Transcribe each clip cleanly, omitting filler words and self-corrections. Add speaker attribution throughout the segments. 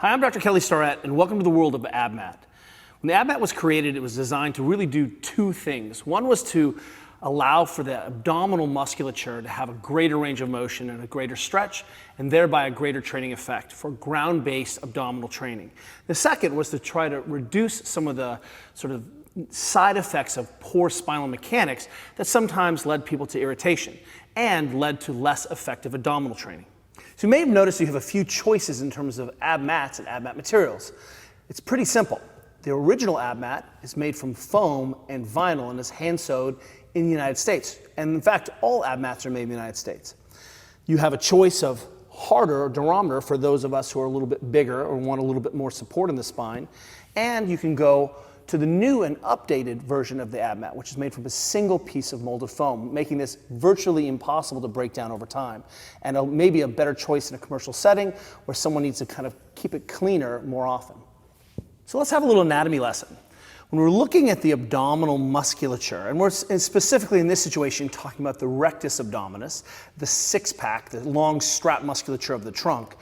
Speaker 1: Hi, I'm Dr. Kelly Starrett, and welcome to the world of AbMat. When the AbMat was created, it was designed to really do two things. One was to allow for the abdominal musculature to have a greater range of motion and a greater stretch, and thereby a greater training effect for ground-based abdominal training. The second was to try to reduce some of the sort of side effects of poor spinal mechanics that sometimes led people to irritation and led to less effective abdominal training. So you may have noticed you have a few choices in terms of AbMats and AbMat materials. It's pretty simple. The original AbMat is made from foam and vinyl and is hand sewed in the United States. And in fact, all AbMats are made in the United States. You have a choice of harder or durometer for those of us who are a little bit bigger or want a little bit more support in the spine. And you can go to the new and updated version of the AbMat, which is made from a single piece of molded foam, making this virtually impossible to break down over time. And maybe a better choice in a commercial setting where someone needs to kind of keep it cleaner more often. So let's have a little anatomy lesson. When we're looking at the abdominal musculature, and we're specifically in this situation talking about the rectus abdominis, the six-pack, the long strap musculature of the trunk,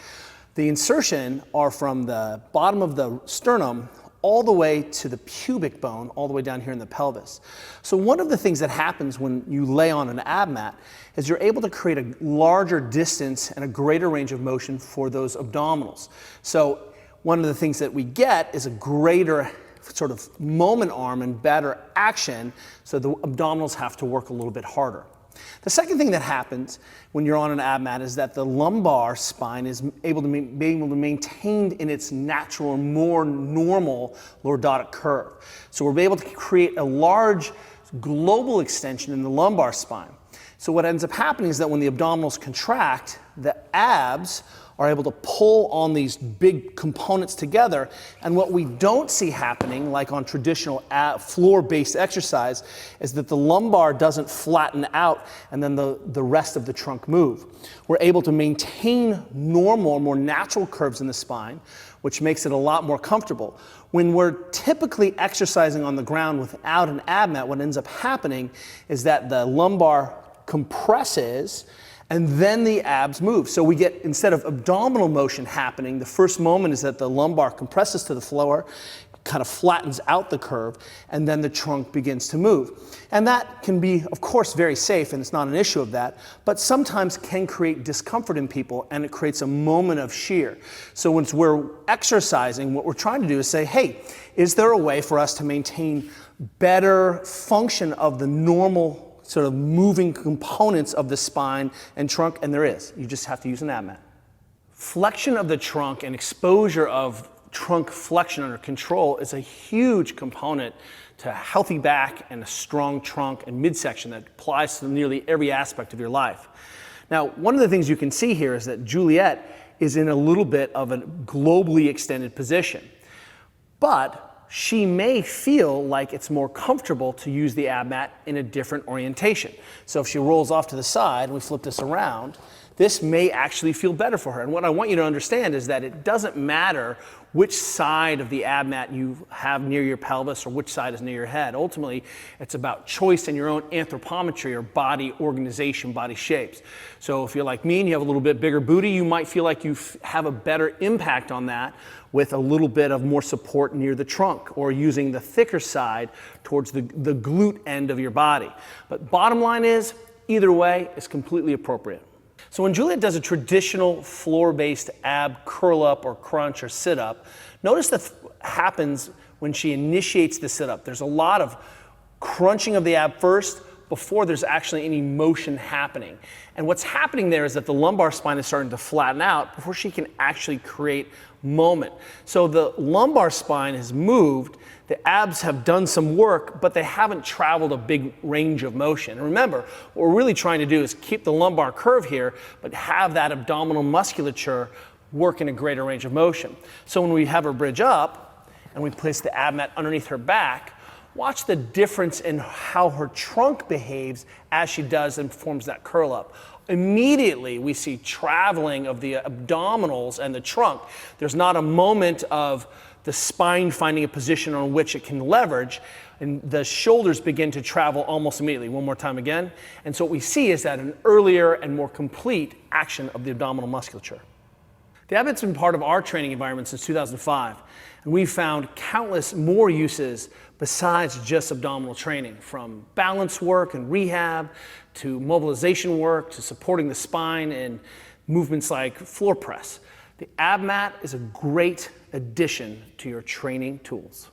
Speaker 1: the insertion are from the bottom of the sternum all the way to the pubic bone, all the way down here in the pelvis. So one of the things that happens when you lay on an AbMat is you're able to create a larger distance and a greater range of motion for those abdominals. So one of the things that we get is a greater sort of moment arm and better action, so the abdominals have to work a little bit harder. The second thing that happens when you're on an AbMat is that the lumbar spine is able to maintain in its natural, more normal lordotic curve. So we're able to create a large global extension in the lumbar spine. So what ends up happening is that when the abdominals contract, the abs are able to pull on these big components together, and what we don't see happening, like on traditional floor-based exercise, is that the lumbar doesn't flatten out and then the rest of the trunk move. We're able to maintain normal, more natural curves in the spine, which makes it a lot more comfortable. When we're typically exercising on the ground without an AbMat, what ends up happening is that the lumbar compresses and then the abs move. So we get, instead of abdominal motion happening, the first moment is that the lumbar compresses to the floor, kind of flattens out the curve, and then the trunk begins to move. And that can be, of course, very safe, and it's not an issue of that, but sometimes can create discomfort in people, and it creates a moment of shear. So once we're exercising, what we're trying to do is say, hey, is there a way for us to maintain better function of the normal sort of moving components of the spine and trunk? And there is. You just have to use an AbMat. Flexion of the trunk and exposure of trunk flexion under control is a huge component to a healthy back and a strong trunk and midsection that applies to nearly every aspect of your life. Now, one of the things you can see here is that Juliet is in a little bit of a globally extended position, but she may feel like it's more comfortable to use the AbMat in a different orientation. So if she rolls off to the side and we flip this around, this may actually feel better for her. And what I want you to understand is that it doesn't matter which side of the AbMat you have near your pelvis or which side is near your head. Ultimately, it's about choice and your own anthropometry or body organization, body shapes. So if you're like me and you have a little bit bigger booty, you might feel like you have a better impact on that with a little bit of more support near the trunk, or using the thicker side towards the glute end of your body. But bottom line is, either way is completely appropriate. So when Juliet does a traditional floor-based ab curl up or crunch or sit up, notice that happens when she initiates the sit up. There's a lot of crunching of the ab first before there's actually any motion happening. And what's happening there is that the lumbar spine is starting to flatten out before she can actually create moment. So the lumbar spine has moved, the abs have done some work, but they haven't traveled a big range of motion. And remember, what we're really trying to do is keep the lumbar curve here, but have that abdominal musculature work in a greater range of motion. So when we have her bridge up and we place the AbMat underneath her back, watch the difference in how her trunk behaves as she does and performs that curl up. Immediately, we see traveling of the abdominals and the trunk. There's not a moment of the spine finding a position on which it can leverage, and the shoulders begin to travel almost immediately. One more time again. And so what we see is that an earlier and more complete action of the abdominal musculature. The AbMat's been part of our training environment since 2005, and we've found countless more uses besides just abdominal training, from balance work and rehab, to mobilization work, to supporting the spine and movements like floor press. The AbMat is a great addition to your training tools.